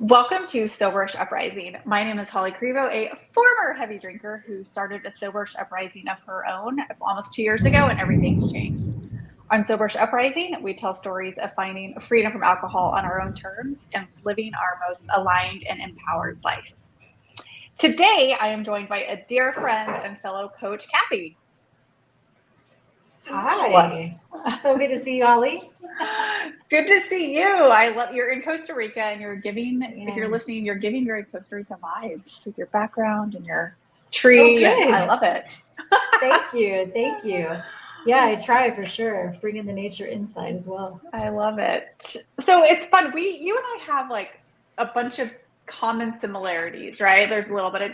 Welcome to Soberish Uprising. My name is Holly Crevo, a former heavy drinker who started a Soberish Uprising of her own almost 2 years ago, and everything's changed. On Soberish Uprising, we tell stories of finding freedom from alcohol on our own terms and living our most aligned and empowered life. Today, I am joined by a dear friend and fellow coach, Cathy. Hi. So good to see you, Holly. Good to see you. I love you're in Costa Rica and you're giving, if you're listening, you're giving very Costa Rica vibes with your background and your tree. Oh, good. I love it. Thank you. Thank you. Yeah, I try for sure. Bringing the nature inside as well. I love it. So it's fun. You and I have like a bunch of common similarities, right? There's a little bit of,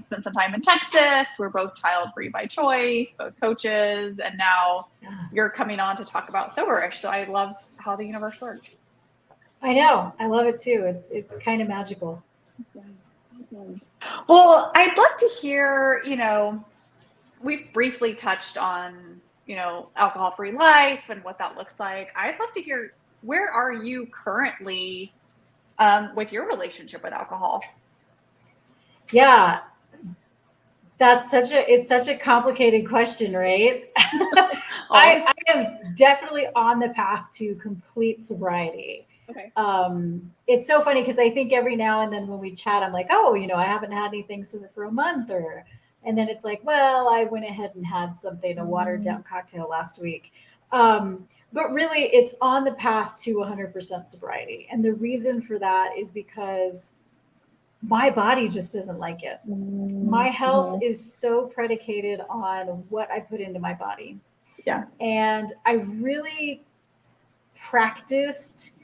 spent some time in Texas. We're both child-free by choice, both coaches, and now you're coming on to talk about Soberish. So I love how the universe works. I know. I love it too. It's kind of magical. Well, I'd love to hear, we've briefly touched on, alcohol-free life and what that looks like. I'd love to hear, where are you currently with your relationship with alcohol? Yeah, it's such a complicated question, right? I am definitely on the path to complete sobriety. Okay. It's so funny because I think every now and then when we chat, I'm like, oh, I haven't had anything for a month, and then it's like, well, I went ahead and had something, a watered down cocktail last week. But really, it's on the path to 100% sobriety. And the reason for that is because my body just doesn't like it. My health is so predicated on what I put into my body. Yeah. And I really practiced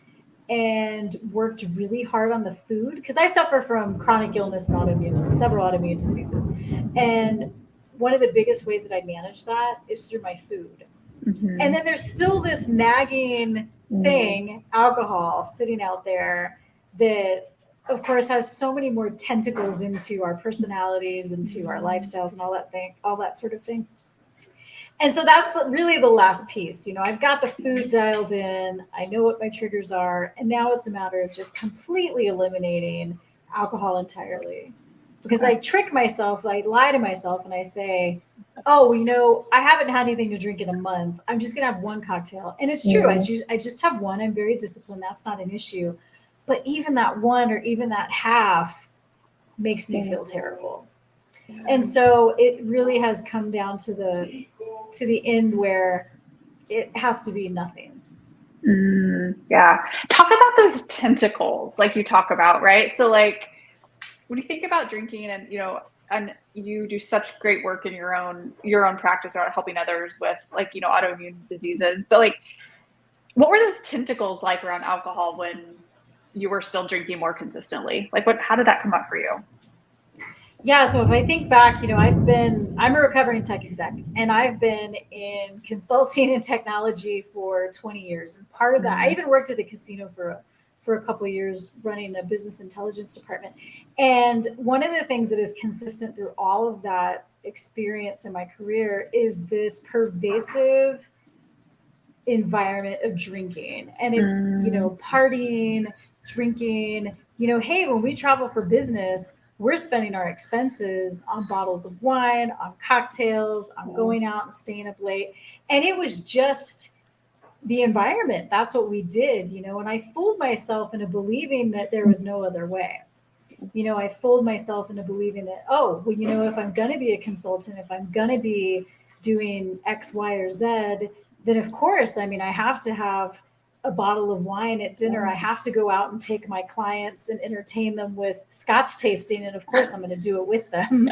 and worked really hard on the food because I suffer from chronic illness and several autoimmune diseases. And one of the biggest ways that I manage that is through my food. Mm-hmm. And then there's still this nagging thing, alcohol, sitting out there that, of course, has so many more tentacles into our personalities, into our lifestyles, and all that sort of thing. And so that's really the last piece. I've got the food dialed in. I know what my triggers are. And now it's a matter of just completely eliminating alcohol entirely. Because I trick myself, I lie to myself, and I say, oh, I haven't had anything to drink in a month. I'm just going to have one cocktail. And it's true. I just have one. I'm very disciplined. That's not an issue. But even that one or even that half makes me feel terrible. And so it really has come down to the end where it has to be nothing. Yeah. Talk about those tentacles like you talk about, right? So like when you think about drinking and, and you do such great work in your own practice around helping others with like, autoimmune diseases, but like, what were those tentacles like around alcohol when you were still drinking more consistently? Like how did that come up for you? Yeah, so if I think back, I'm a recovering tech exec, and I've been in consulting and technology for 20 years. And part of that, I even worked at a casino for a couple of years running a business intelligence department. And one of the things that is consistent through all of that experience in my career is this pervasive environment of drinking. And it's, partying, drinking, hey, when we travel for business, we're spending our expenses on bottles of wine, on cocktails, on going out and staying up late. And it was just the environment. That's what we did, and I fooled myself into believing that there was no other way. I fooled myself into believing that, if I'm going to be a consultant, if I'm going to be doing X, Y, or Z, then of course, I have to have a bottle of wine at dinner. I have to go out and take my clients and entertain them with scotch tasting. And of course, I'm going to do it with them,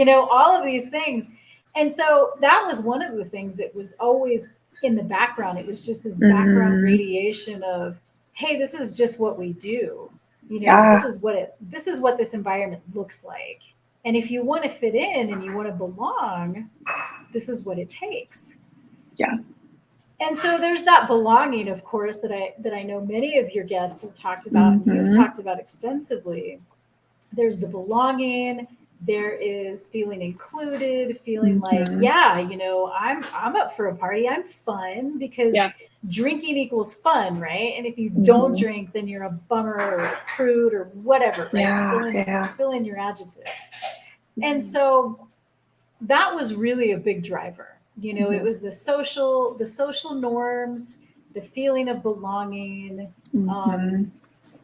all of these things. And so that was one of the things that was always in the background. It was just this background radiation of, hey, this is just what we do. This is what this environment looks like. And if you want to fit in and you want to belong, this is what it takes. Yeah. And so there's that belonging, of course, that I know many of your guests have talked about, and you've talked about extensively. There's the belonging. There is feeling included, feeling like, I'm up for a party. I'm fun because drinking equals fun, right? And if you don't drink, then you're a bummer or a prude or whatever, right? Fill in your adjective. And so that was really a big driver. You know, it was the social norms, the feeling of belonging,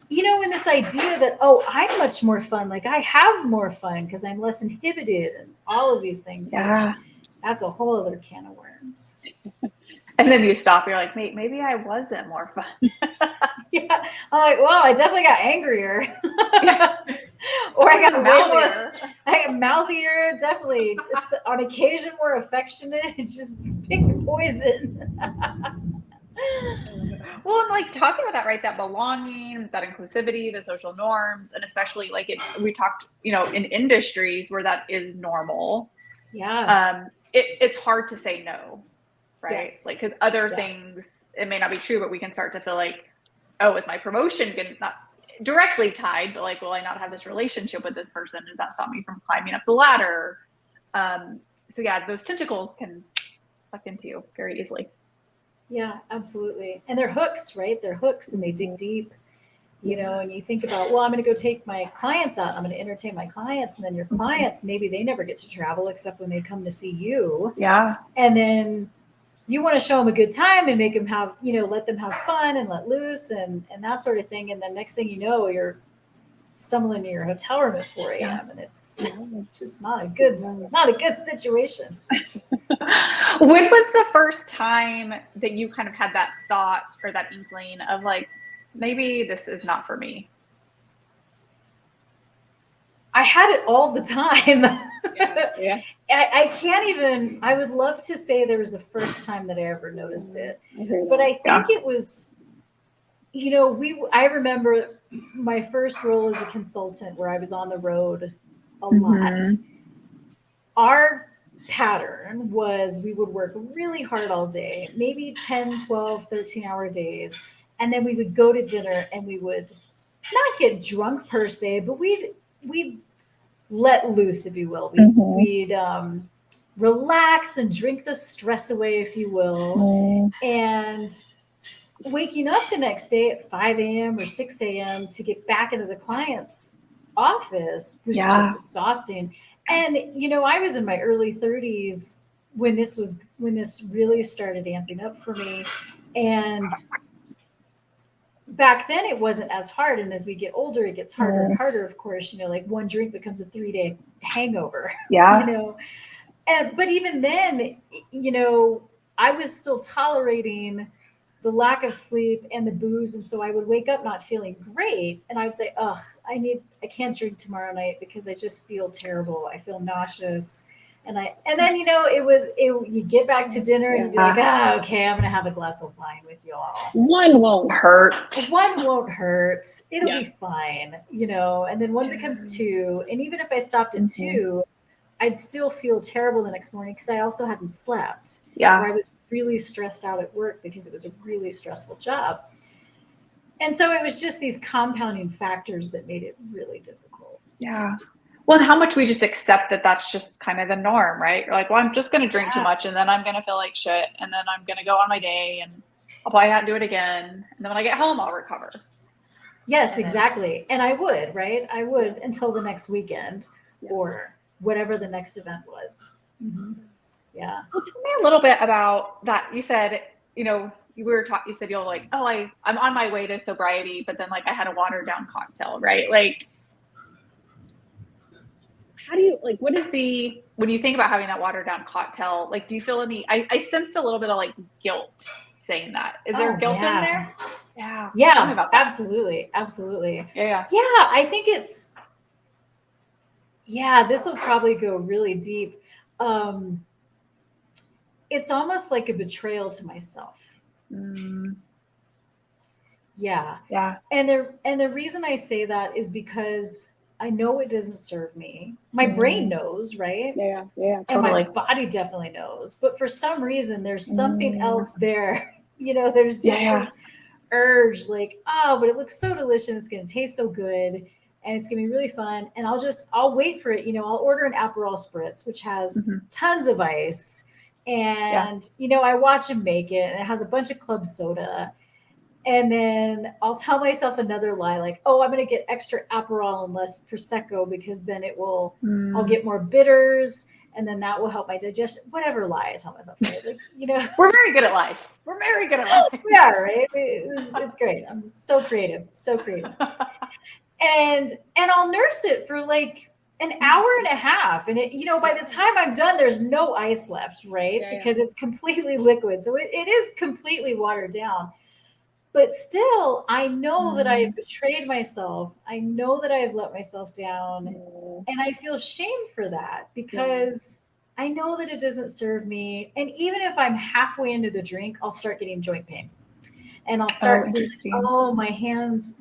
you know, and this idea that, oh, I'm much more fun. Like I have more fun because I'm less inhibited and all of these things. Yeah. Which that's a whole other can of worms. And then you stop, you're like, maybe I wasn't more fun. Yeah. I'm like, well, I definitely got angrier. Or I got mouthier. I got mouthier, definitely. On occasion more affectionate. It's just pick your poison. Well, and like talking about that, right? That belonging, that inclusivity, the social norms, and especially like we talked, you know, in industries where that is normal. Yeah. It's hard to say no, right? Yes. Like, because other things, it may not be true, but we can start to feel like, oh, is my promotion not directly tied, but like, will I not have this relationship with this person? Does that stop me from climbing up the ladder? So yeah, those tentacles can suck into you very easily. Yeah, absolutely. And they're hooks, right? They're hooks and they dig deep, you know, and you think about, well, I'm going to go take my clients out. I'm going to entertain my clients. And then your clients, maybe they never get to travel except when they come to see you. Yeah. And then you want to show them a good time and make them have, you know, let them have fun and let loose and that sort of thing. And then next thing you know, you're stumbling into your hotel room at 4 a.m. and it's just not a good situation. When was the first time that you kind of had that thought or that inkling of like, maybe this is not for me? I had it all the time. Yeah. I can't even, I would love to say there was a first time that I ever noticed it, but I think it was, you know, I remember my first role as a consultant where I was on the road a lot. Our pattern was we would work really hard all day, maybe 10, 12, 13-hour days. And then we would go to dinner and we would not get drunk per se, but we'd let loose, if you will. We'd relax and drink the stress away, if you will. And waking up the next day at 5 a.m. or 6 a.m. to get back into the client's office was just exhausting. And, you know, I was in my early 30s when this really started amping up for me. And back then it wasn't as hard. And as we get older, it gets harder and harder, of course, you know, like one drink becomes a 3-day hangover, you know. But even then, you know, I was still tolerating the lack of sleep and the booze. And so I would wake up not feeling great. And I'd say, ugh, I can't drink tomorrow night because I just feel terrible. I feel nauseous. And then, you know, you get back to dinner and you'd be like, okay, I'm going to have a glass of wine with y'all. One won't hurt. It'll be fine, you know, and then one becomes 2. And even if I stopped at 2, I'd still feel terrible the next morning because I also hadn't slept. Yeah. Or I was really stressed out at work because it was a really stressful job. And so it was just these compounding factors that made it really difficult. Yeah. Well, and how much we just accept that that's just kind of the norm, right? You're like, well, I'm just going to drink too much and then I'm going to feel like shit. And then I'm going to go on my day and I'll probably have to do it again. And then when I get home, I'll recover. Yes, exactly. And I would, right? I would until the next weekend or whatever the next event was. Yeah. Well, tell me a little bit about that. You said, you know, you said you're like, oh, I'm on my way to sobriety, but then like I had a watered down cocktail, right? Like, how do you, like, when you think about having that watered down cocktail, like, do you feel I sensed a little bit of like guilt saying that. Is there guilt in there? Yeah. Tell me about that. Absolutely. Yeah. I think this will probably go really deep. It's almost like a betrayal to myself. Yeah. And the reason I say that is because I know it doesn't serve me. My brain knows, right? Yeah, totally. And my body definitely knows. But for some reason, there's something else there. You know, there's just this urge, like, oh, but it looks so delicious. It's going to taste so good. And it's going to be really fun. And I'll wait for it. You know, I'll order an Aperol Spritz, which has tons of ice. And, you know, I watch him make it, and it has a bunch of club soda. And then I'll tell myself another lie, like, oh, I'm going to get extra Aperol and less Prosecco because then I'll get more bitters, and then that will help my digestion. Whatever lie I tell myself, right? Like, you know, We're very good at life. We're very good at life. we are, right? It's great. I'm so creative, so creative. And I'll nurse it for like an hour and a half. And it, you know, by the time I'm done, there's no ice left, right? Because it's completely liquid. So it is completely watered down. But still, I know that I have betrayed myself. I know that I have let myself down. And I feel shame for that because I know that it doesn't serve me. And even if I'm halfway into the drink, I'll start getting joint pain. And I'll start thinking, oh, my hands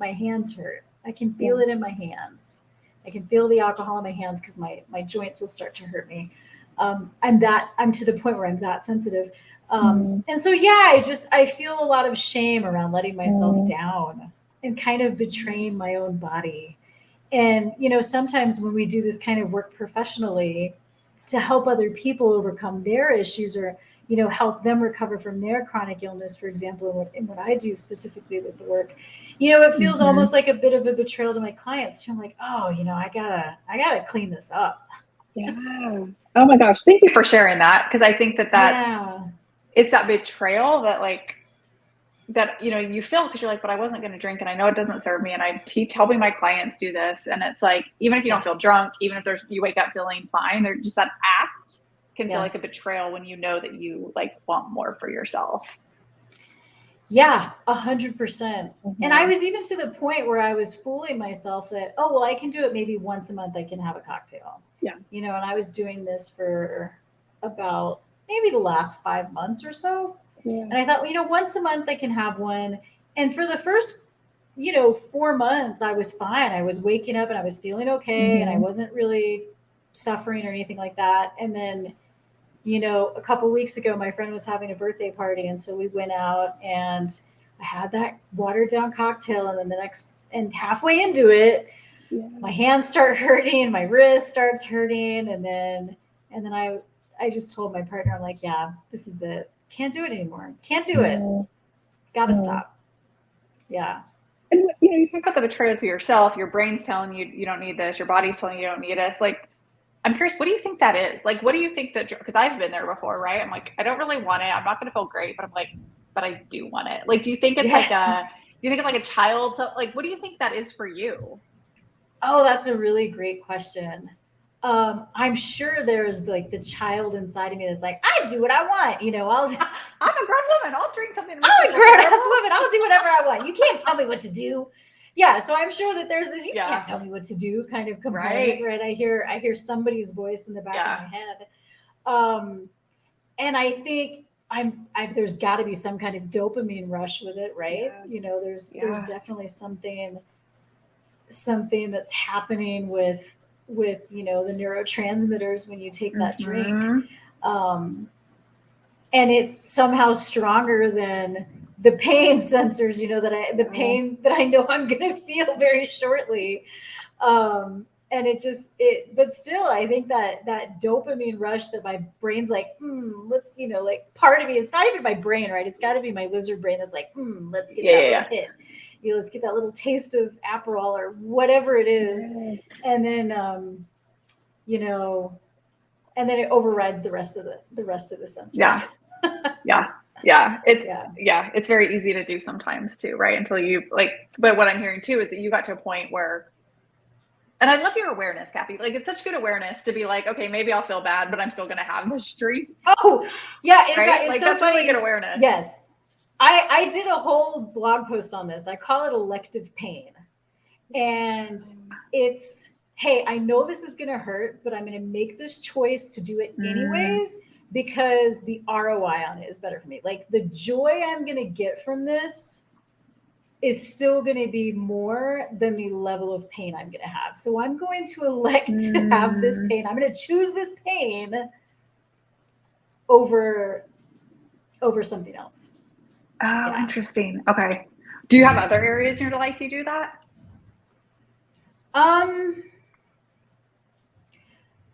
hurt. I can feel it in my hands. I can feel the alcohol in my hands because my joints will start to hurt me. I'm to the point where I'm that sensitive. And so, I feel a lot of shame around letting myself down and kind of betraying my own body. And, you know, sometimes when we do this kind of work professionally to help other people overcome their issues or, you know, help them recover from their chronic illness, for example, in what I do specifically with the work, you know, it feels almost like a bit of a betrayal to my clients too. I'm like, oh, you know, I gotta clean this up. Yeah. Oh my gosh. Thank you for sharing that. Cause I think it's that betrayal that you know, you feel because you're like, but I wasn't going to drink and I know it doesn't serve me. And I keep helping my clients do this. And it's like, even if you don't feel drunk, even if you wake up feeling fine, they're just that act can feel like a betrayal when you know that you like want more for yourself. Yeah, 100%. And I was even to the point where I was fooling myself that, oh, well, I can do it maybe once a month. I can have a cocktail. Yeah. You know, and I was doing this for about maybe the last 5 months or so. Yeah. And I thought, well, you know, once a month I can have one. And for the first, you know, 4 months, I was fine. I was waking up and I was feeling okay. And I wasn't really suffering or anything like that. And then, you know, a couple of weeks ago, my friend was having a birthday party. And so we went out and I had that watered down cocktail. And then and halfway into it, my hands start hurting, my wrist starts hurting. And then I just told my partner, I'm like, yeah, this is it. Can't do it anymore. Can't do it. Gotta stop. Yeah. And, you know, you talk about the betrayal to yourself. Your brain's telling you, you don't need this. Your body's telling you don't need this. Like, I'm curious, what do you think that is? Like, what do you think because I've been there before, right? I'm like, I don't really want it. I'm not going to feel great, but I'm like, but I do want it. Like, do you think it's do you think it's like a child? Like, what do you think that is for you? Oh, that's a really great question. I'm sure there's like the child inside of me that's like, I do what I want. You know, I'm a grown woman. I'll drink something. I'm a grown ass woman. I'll do whatever I want. You can't tell me what to do. Yeah. So I'm sure that there's this, you can't tell me what to do kind of component, right? I hear somebody's voice in the back of my head. And I think there's gotta be some kind of dopamine rush with it, right? Yeah. You know, there's definitely something that's happening with you know the neurotransmitters when you take that drink, and it's somehow stronger than the pain sensors, you know, the pain that I know I'm gonna feel very shortly, and but still I think that dopamine rush that my brain's like, let's, you know, like part of me, it's not even my brain, right? It's got to be my lizard brain that's like, let's get that little hit. You know, let's get that little taste of Aperol or whatever it is. Yes. And then, you know, and then it overrides the rest of the sensors. Yeah. It's very easy to do sometimes too, right? Until you but what I'm hearing too is that you got to a point where, and I love your awareness, Cathy. Like, it's such good awareness to be like, okay, maybe I'll feel bad, but I'm still going to have this drink. Oh, yeah. In fact, like, that's really good awareness. Yes. I did a whole blog post on this. I call it Elective Pain. And it's, hey, I know this is going to hurt, but I'm going to make this choice to do it anyways because the ROI on it is better for me. Like, the joy I'm going to get from this is still going to be more than the level of pain I'm going to have. So I'm going to elect to have this pain. I'm going to choose this pain over something else. Oh, interesting. Okay. Do you have other areas in your life you do that?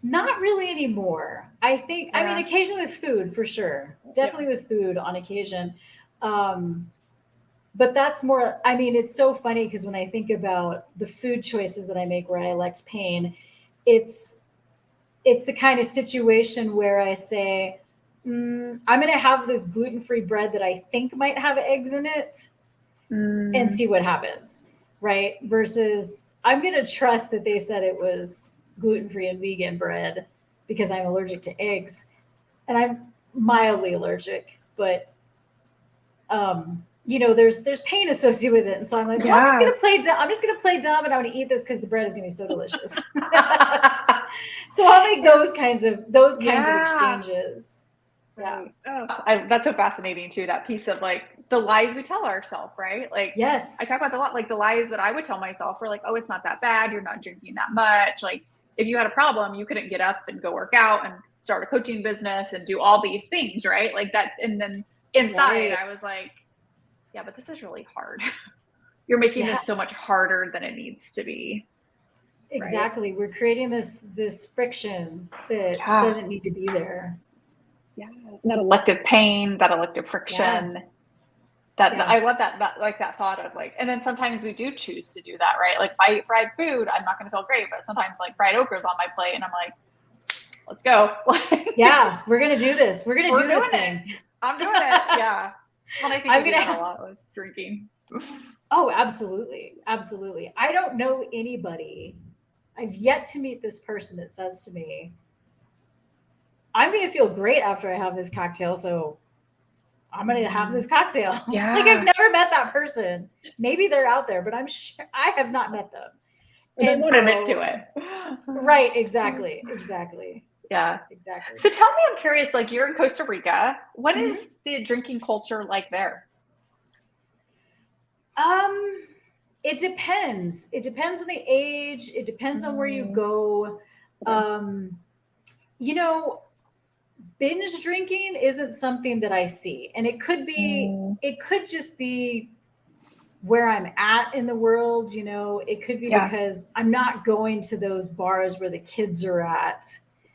Not really anymore. I think, I mean, occasionally with food for sure. Definitely with food on occasion. But that's more, I mean, it's so funny because when I think about the food choices that I make where I elect pain, it's the kind of situation where I say, I'm going to have this gluten-free bread that I think might have eggs in it and see what happens, right? Versus I'm going to trust that they said it was gluten-free and vegan bread because I'm allergic to eggs, and I'm mildly allergic, but there's pain associated with it, and so I'm like, well, I'm just gonna play dumb. I'm just gonna play dumb, and I'm gonna eat this because the bread is gonna be so delicious. So I'll make those kinds of exchanges. Yeah, that's so fascinating too. That piece of like the lies we tell ourselves, right? Like, yes, I talk about a lot, like the lies that I would tell myself were like, oh, it's not that bad. You're not drinking that much. Like, if you had a problem, you couldn't get up and go work out and start a coaching business and do all these things, right? Like that, and then inside, I was like, yeah, but this is really hard. You're making this so much harder than it needs to be. Exactly. Right? We're creating this friction that doesn't need to be there. Yeah. That elective pain, that elective friction. I love that like that thought of like, and then sometimes we do choose to do that, right? Like if I eat fried food, I'm not going to feel great, but sometimes like fried okra's on my plate and I'm like, let's go. Yeah, we're going to do this. We're going to do this thing. I'm doing it. Yeah. Well, I think I'm going to have a lot with drinking. Oh, absolutely. Absolutely. I don't know anybody. I've yet to meet this person that says to me, I'm going to feel great after I have this cocktail. So I'm going to have this cocktail. Yeah. Like I've never met that person. Maybe they're out there, but I'm sure I have not met them. And won't admit to it. Right. Exactly. Exactly. Yeah, exactly. So tell me, I'm curious, like you're in Costa Rica. What is the drinking culture like there? It depends. It depends on the age. It depends on where you go. Binge drinking isn't something that I see. And it could be, it could just be where I'm at in the world. It could be because I'm not going to those bars where the kids are at.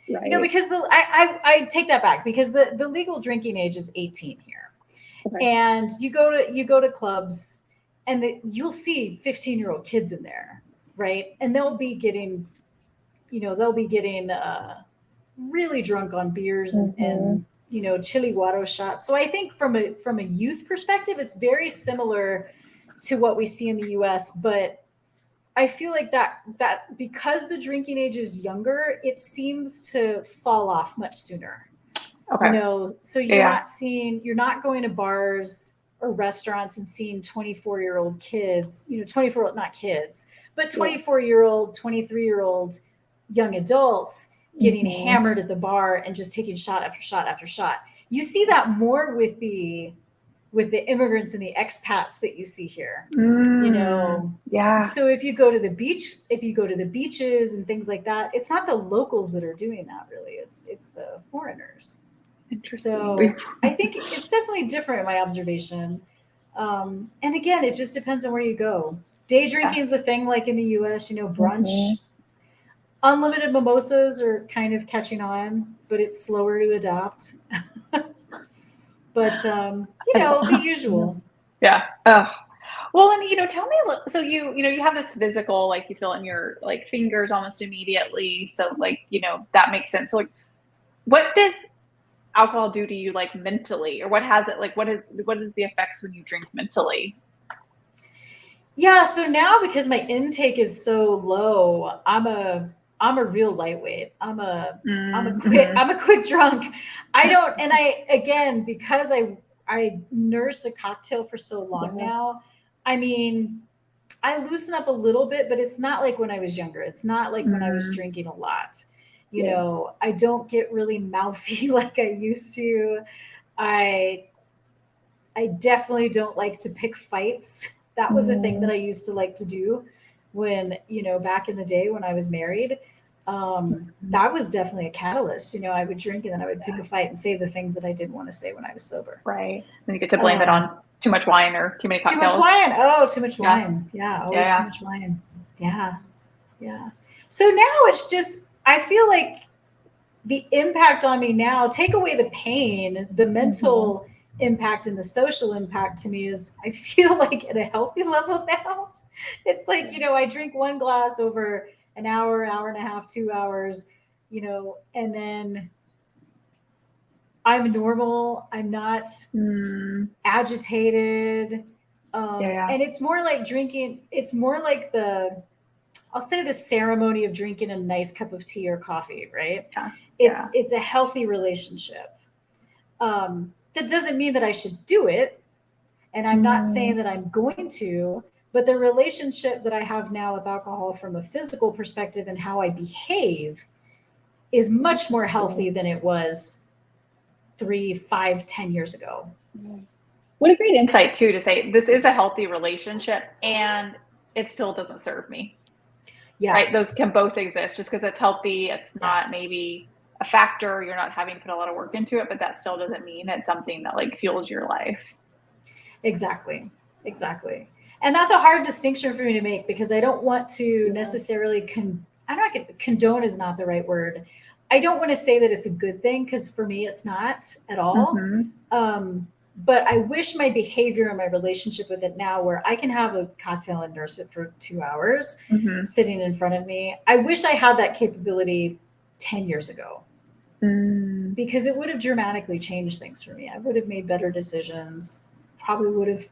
Right. Because I take that back because the legal drinking age is 18 here. Okay. And you go to clubs and you'll see 15-year-old kids in there, right? And they'll be getting really drunk on beers and chili guaro shots. So I think from a youth perspective, it's very similar to what we see in the US, but I feel like that because the drinking age is younger, it seems to fall off much sooner. Okay. So you're not going to bars or restaurants and seeing 24-year-old kids, 24, not kids, but 24-year-old, 23-year-old young adults getting hammered at the bar and just taking shot after shot after shot. You see that more with the immigrants and the expats that you see here, Yeah. So if you go to the beaches and things like that, it's not the locals that are doing that really. It's the foreigners. Interesting. So I think it's definitely different in my observation. And again, it just depends on where you go. Day drinking is a thing like in the US, brunch. Unlimited mimosas are kind of catching on, but it's slower to adopt. But the usual. Yeah. Oh. Well, and tell me a little. So you have this physical, like you feel in your like fingers almost immediately. So like that makes sense. So like, what does alcohol do to you like mentally, or what has it like? What is the effects when you drink mentally? Yeah. So now because my intake is so low, I'm a real lightweight. I'm a quick drunk. Because I nurse a cocktail for so long now. I mean, I loosen up a little bit, but it's not like when I was younger. It's not like when I was drinking a lot. I don't get really mouthy like I used to. I definitely don't like to pick fights. That was a thing that I used to like to do when, back in the day when I was married. That was definitely a catalyst. I would drink and then I would pick a fight and say the things that I didn't want to say when I was sober. Right. Then you get to blame it on too much wine or too many cocktails. Too much wine. Oh, too much wine. Yeah. Always too much wine. Yeah. Yeah. So now it's just, I feel like the impact on me now, take away the pain, the mental impact and the social impact to me is I feel like at a healthy level now. It's like, I drink one glass over an hour, hour and a half, 2 hours, and then I'm normal. I'm not agitated. And it's more like drinking. It's more like I'll say the ceremony of drinking a nice cup of tea or coffee, right? It's a healthy relationship. That doesn't mean that I should do it. And I'm not saying that I'm going to, but the relationship that I have now with alcohol from a physical perspective and how I behave is much more healthy than it was 3, 5, 10 years ago. What a great insight too, to say this is a healthy relationship and it still doesn't serve me. Yeah. Right. Those can both exist. Just because it's healthy, it's not maybe a factor. You're not having to put a lot of work into it, but that still doesn't mean it's something that like fuels your life. Exactly. And that's a hard distinction for me to make because I don't want to necessarily condone is not the right word. I don't want to say that it's a good thing because for me it's not at all. But I wish my behavior and my relationship with it now, where I can have a cocktail and nurse it for 2 hours sitting in front of me. I wish I had that capability 10 years ago because it would have dramatically changed things for me. I would have made better decisions, probably would have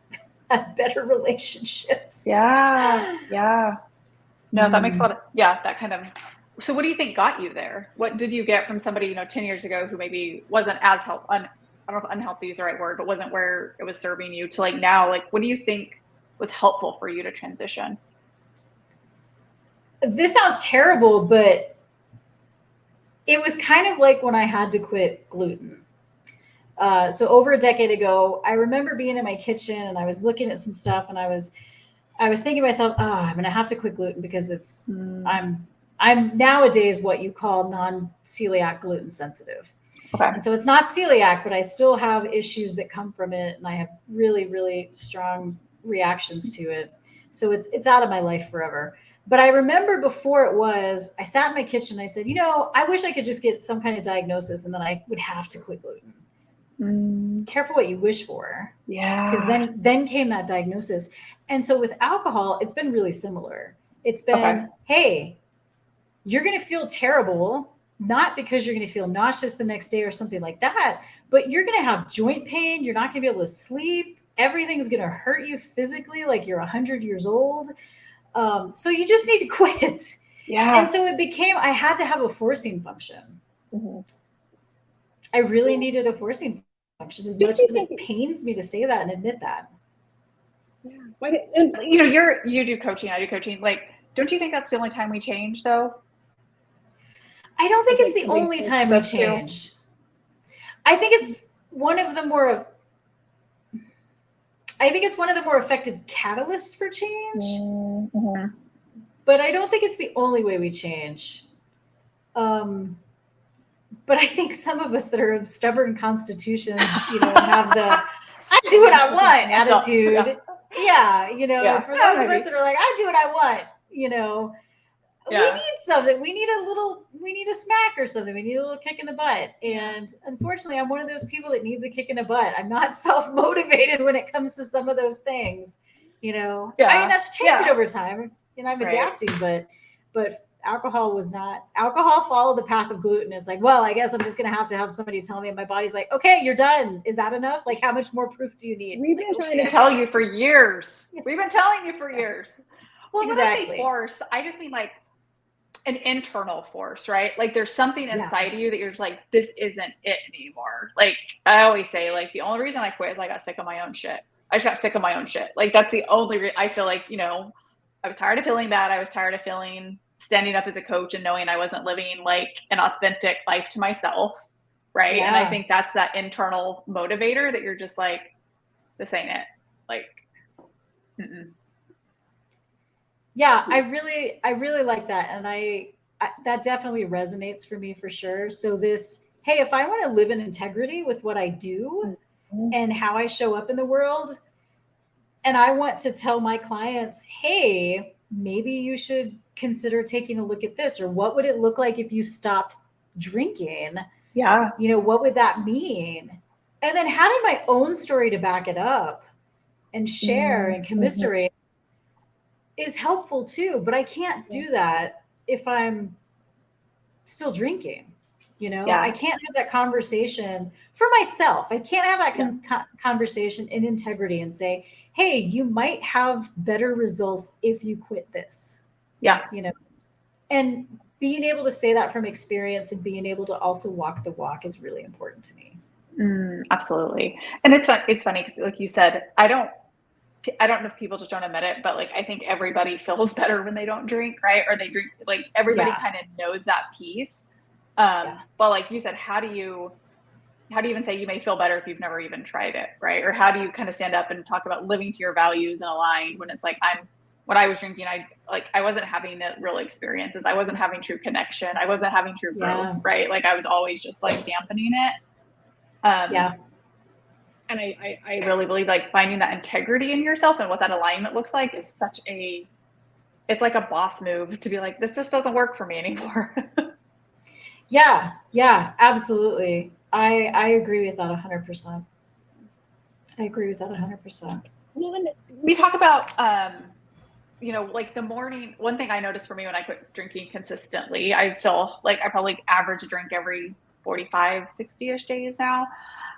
had better relationships. Yeah. No, that makes a lot of, that kind of. So what do you think got you there? What did you get from somebody, 10 years ago who maybe wasn't as I don't know if unhealthy is the right word, but wasn't where it was serving you to like now, like, what do you think was helpful for you to transition? This sounds terrible, but it was kind of like when I had to quit gluten. So over a decade ago, I remember being in my kitchen and I was looking at some stuff and I was thinking to myself, I'm going to have to quit gluten because it's, I'm nowadays what you call non-celiac gluten sensitive. Okay. And so it's not celiac, but I still have issues that come from it. And I have really, really strong reactions to it. So it's out of my life forever. But I remember before I sat in my kitchen and I said, I wish I could just get some kind of diagnosis and then I would have to quit gluten. Careful what you wish for. Yeah. Because then came that diagnosis. And so with alcohol, it's been really similar. It's been, hey, you're going to feel terrible. Not because you're going to feel nauseous the next day or something like that, but you're going to have joint pain. You're not going to be able to sleep. Everything's going to hurt you physically like you're 100 years old. So you just need to quit. Yeah. And so it became, I had to have a forcing function. I really needed a forcing function as much as it pains me to say that and admit that. Yeah. You do coaching, I do coaching. Like, don't you think that's the only time we change though? I don't think it's the only time we change. I think it's one of the more effective catalysts for change. But I don't think it's the only way we change. But I think some of us that are of stubborn constitutions, have the I do what I want attitude. For those of us that are like, I do what I want, we need something. We need a smack or something. We need a little kick in the butt. And unfortunately, I'm one of those people that needs a kick in the butt. I'm not self-motivated when it comes to some of those things, I mean, that's changed over time and I'm adapting, but alcohol followed the path of gluten. It's like, well, I guess I'm just going to have somebody tell me, and my body's like, okay, you're done. Is that enough? Like, how much more proof do you need? We've been trying to tell you for years. We've been telling you for years. Well, exactly. When I say force, I just mean like an internal force, right? Like there's something inside of you that you're just like, this isn't it anymore. Like I always say, like the only reason I quit is I got sick of my own shit. I just got sick of my own shit. Like that's the only I feel like, I was tired of feeling bad. I was tired of standing up as a coach and knowing I wasn't living like an authentic life to myself. Right. Yeah. And I think that's that internal motivator that you're just like, this ain't it. Like, Yeah, I really like that. And I that definitely resonates for me for sure. So hey, if I want to live in integrity with what I do and how I show up in the world, and I want to tell my clients, hey, maybe you should consider taking a look at this, or what would it look like if you stopped drinking, Yeah. what would that mean? And then having my own story to back it up and share and commiserate is helpful too. But I can't do that if I'm still drinking. I can't have that conversation for myself. I can't have that conversation in integrity and say, hey, you might have better results if you quit this. Yeah. And being able to say that from experience and being able to also walk the walk is really important to me. Absolutely. And it's funny because like you said, I don't know if people just don't admit it, but like, I think everybody feels better when they don't drink, right? Or they drink, like everybody kind of knows that piece. But like you said, how do you even say you may feel better if you've never even tried it, right? Or how do you kind of stand up and talk about living to your values and aligned when it's like, when I was drinking, I wasn't having the real experiences. I wasn't having true connection. I wasn't having true growth, right? Like I was always just like dampening it. And I really believe like finding that integrity in yourself and what that alignment looks like is it's like a boss move to be like, this just doesn't work for me anymore. Yeah, absolutely. I agree with that 100%. I agree with that 100%. We talk about, like the morning, one thing I noticed for me when I quit drinking consistently, I probably average a drink every 45, 60-ish days now.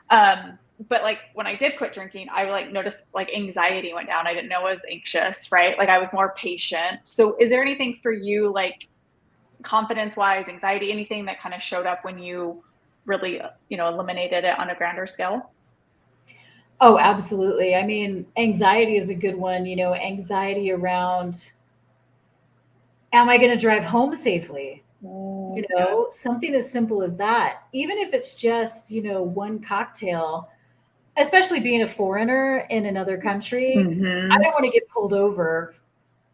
But like when I did quit drinking, I like noticed like anxiety went down. I didn't know I was anxious, right? Like I was more patient. So is there anything for you, like confidence wise, anxiety, anything that kind of showed up when you really, eliminated it on a grander scale? Oh, absolutely. I mean, anxiety is a good one, anxiety around, am I going to drive home safely? Something as simple as that. Even if it's just, one cocktail, especially being a foreigner in another country, I don't want to get pulled over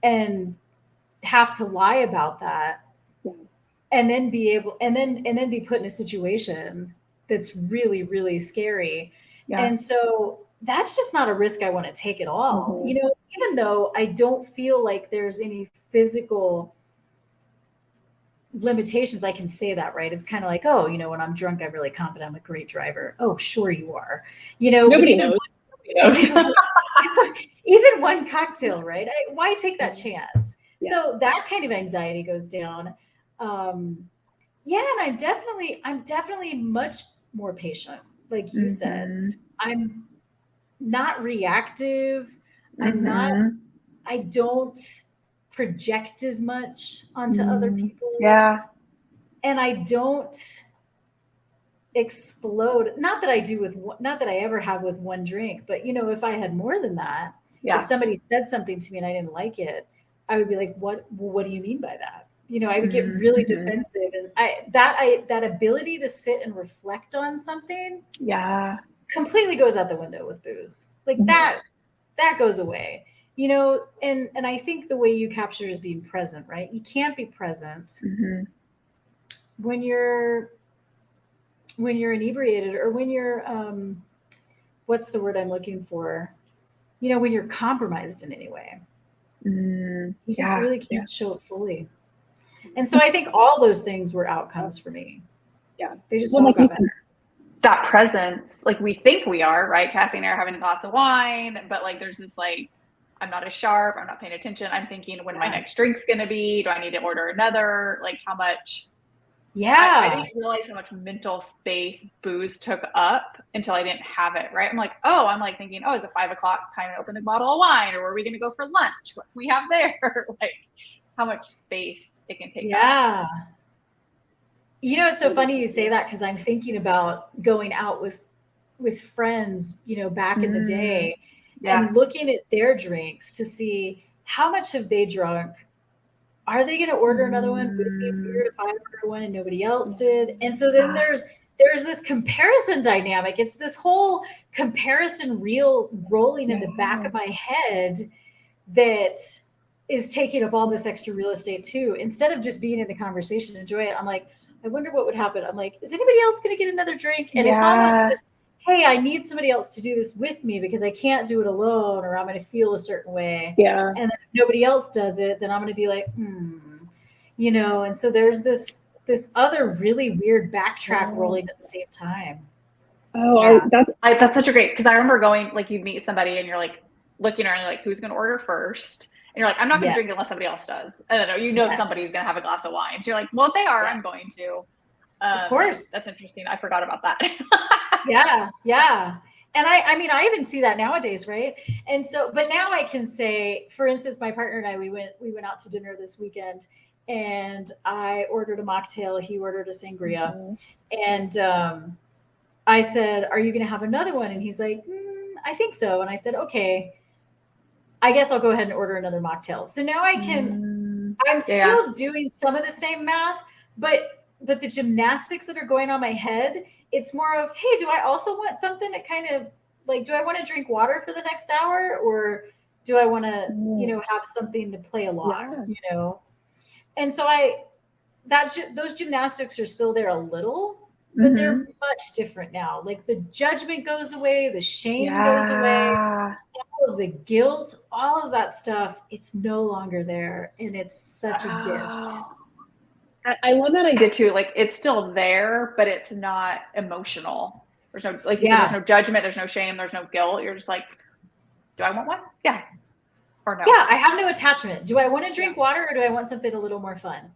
and have to lie about that. And then be put in a situation that's really, really scary. And so that's just not a risk I want to take at all. Even though I don't feel like there's any physical limitations, I can say that, right? It's kind of like, oh, when I'm drunk, I'm really confident I'm a great driver. Oh, sure you are. Nobody knows. Even one cocktail, right? Why take that chance? So that kind of anxiety goes down. And I'm definitely much more patient. Like you said, I'm not reactive. I don't project as much onto other people. And I don't explode. Not that I ever have with one drink, but if I had more than that, if somebody said something to me and I didn't like it, I would be like, what do you mean by that? I would get really defensive, and that ability to sit and reflect on something completely goes out the window with booze. Like that goes away. And I think the way you capture is being present, right? You can't be present when you're inebriated, or when you're what's the word I'm looking for? When you're compromised in any way. You just really can't show it fully. And so I think all those things were outcomes for me. They just all got better. That presence, like we think we are, right? Cathy and I are having a glass of wine, but like there's this like, I'm not as sharp, I'm not paying attention. I'm thinking when my next drink's gonna be, do I need to order another? Like how much I didn't realize how much mental space booze took up until I didn't have it, right? I'm like thinking, is it 5 o'clock time to open a bottle of wine, or are we going to go for lunch? What can we have there? Like how much space it can take up. It's so funny you say that, because I'm thinking about going out with friends, back in the day, and looking at their drinks to see how much have they drunk. Are they going to order another one? Would it be weird if I ordered one and nobody else did? And so then there's this comparison dynamic. It's this whole comparison reel rolling in the back of my head that is taking up all this extra real estate too. Instead of just being in the conversation, enjoy it. I'm like, I wonder what would happen. I'm like, is anybody else going to get another drink? And it's almost this, hey, I need somebody else to do this with me because I can't do it alone, or I'm going to feel a certain way. And then if nobody else does it, then I'm going to be like, and so there's this this other really weird backtrack rolling at the same time. Oh, yeah. That's such a great, because I remember going, like, you meet somebody and you're like looking around, you're like, who's going to order first? And you're like, I'm not going to drink unless somebody else does. I don't know, somebody's going to have a glass of wine. So you're like, well, if they are, I'm going to. Of course. That's interesting. I forgot about that. Yeah. Yeah. And I mean, I even see that nowadays, right? And so, but now I can say, for instance, my partner and I, we went out to dinner this weekend, and I ordered a mocktail. He ordered a sangria, and I said, "Are you going to have another one?" And he's like, "I think so." And I said, "Okay, I guess I'll go ahead and order another mocktail." So now I can. I'm still doing some of the same math, but the gymnastics that are going on my head, it's more of, hey, do I also want something to kind of like, do I want to drink water for the next hour, or do I want to, have something to play along, And so those gymnastics are still there a little, but they're much different now. Like the judgment goes away, the shame goes away, all of the guilt, all of that stuff, it's no longer there. And it's such a gift. I love that idea too. Like it's still there, but it's not emotional. There's no, like you said, there's no judgment, there's no shame, there's no guilt. You're just like, do I want one? Yeah. Or no. Yeah, I have no attachment. Do I want to drink water, or do I want something a little more fun?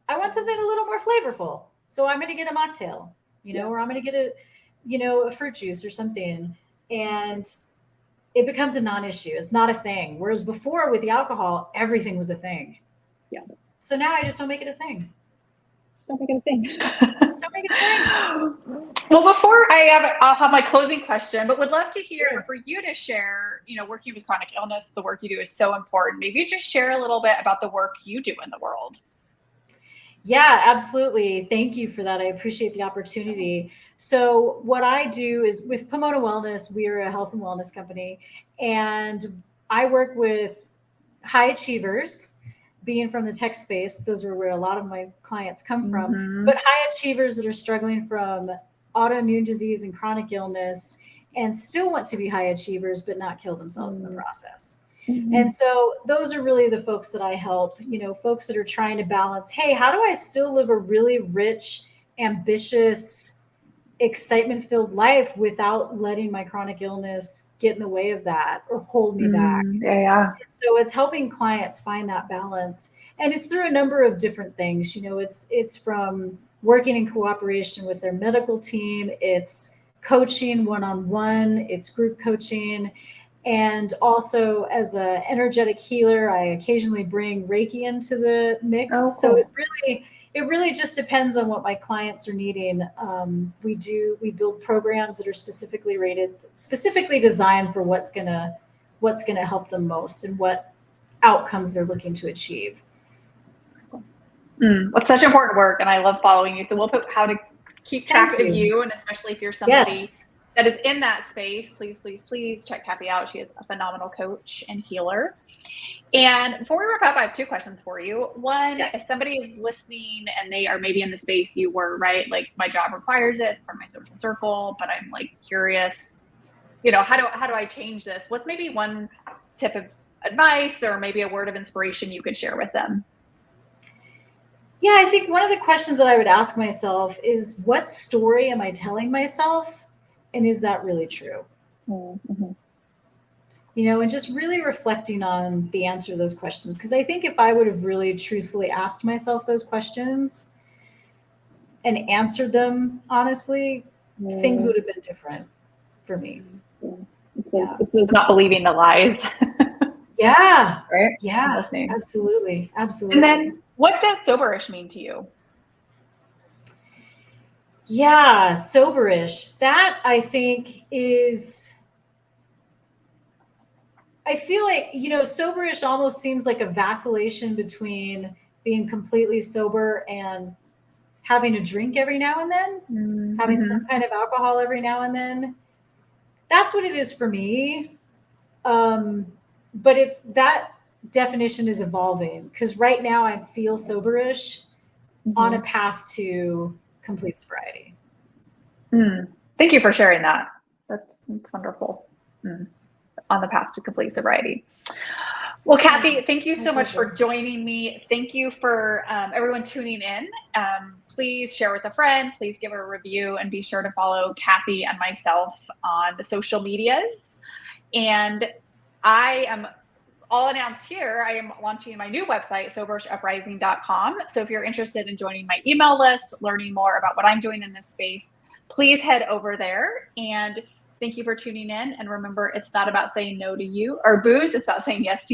I want something a little more flavorful. So I'm going to get a mocktail, or I'm going to get a fruit juice or something. And it becomes a non-issue. It's not a thing. Whereas before with the alcohol, everything was a thing. Yeah. So now I just don't make it a thing. Don't make it a thing. Don't make it a thing. Well, I'll have my closing question, but would love to hear for you to share, working with chronic illness, the work you do is so important. Maybe just share a little bit about the work you do in the world. Yeah, absolutely. Thank you for that. I appreciate the opportunity. So what I do is with Pomona Wellness, we are a health and wellness company, and I work with high achievers. Being from the tech space, those are where a lot of my clients come from, but high achievers that are struggling from autoimmune disease and chronic illness and still want to be high achievers, but not kill themselves in the process. And so those are really the folks that I help, folks that are trying to balance, hey, how do I still live a really rich, ambitious, excitement-filled life without letting my chronic illness get in the way of that or hold me back? Yeah. And so it's helping clients find that balance. And it's through a number of different things. It's from working in cooperation with their medical team, it's coaching one-on-one, it's group coaching. And also as an energetic healer, I occasionally bring Reiki into the mix. Oh, cool. So it really just depends on what my clients are needing. We build programs that are specifically designed for what's gonna help them most and what outcomes they're looking to achieve. It's such important work, and I love following you. So we'll put how to keep track of you, and especially if you're somebody that is in that space, please check Cathy out. She is a phenomenal coach and healer. And before we wrap up, I have two questions for you. One, if somebody is listening and they are maybe in the space you were, right? Like my job requires it, it's part of my social circle, but I'm like curious, how do I change this? What's maybe one tip of advice or maybe a word of inspiration you could share with them? Yeah, I think one of the questions that I would ask myself is, what story am I telling myself? And is that really true? And just really reflecting on the answer to those questions. Because I think if I would have really truthfully asked myself those questions and answered them honestly, things would have been different for me. It's not believing the lies. Yeah. Right? Yeah. Absolutely. And then what does soberish mean to you? Yeah, soberish. That I think is, I feel like, soberish almost seems like a vacillation between being completely sober and having a drink every now and then, having some kind of alcohol every now and then. That's what it is for me. But it's that definition is evolving, because right now I feel soberish on a path to complete sobriety. Thank you for sharing that. That's wonderful. On the path to complete sobriety. Well, Cathy, thank you so My much for pleasure. joining me. Thank you for everyone tuning in. Please share with a friend. Please give a review and be sure to follow Cathy and myself on the social medias. And I am all announced here. I am launching my new website, soberishuprising.com. So if you're interested in joining my email list, learning more about what I'm doing in this space, please head over there. And thank you for tuning in. And remember, it's not about saying no to you or booze. It's about saying yes to you.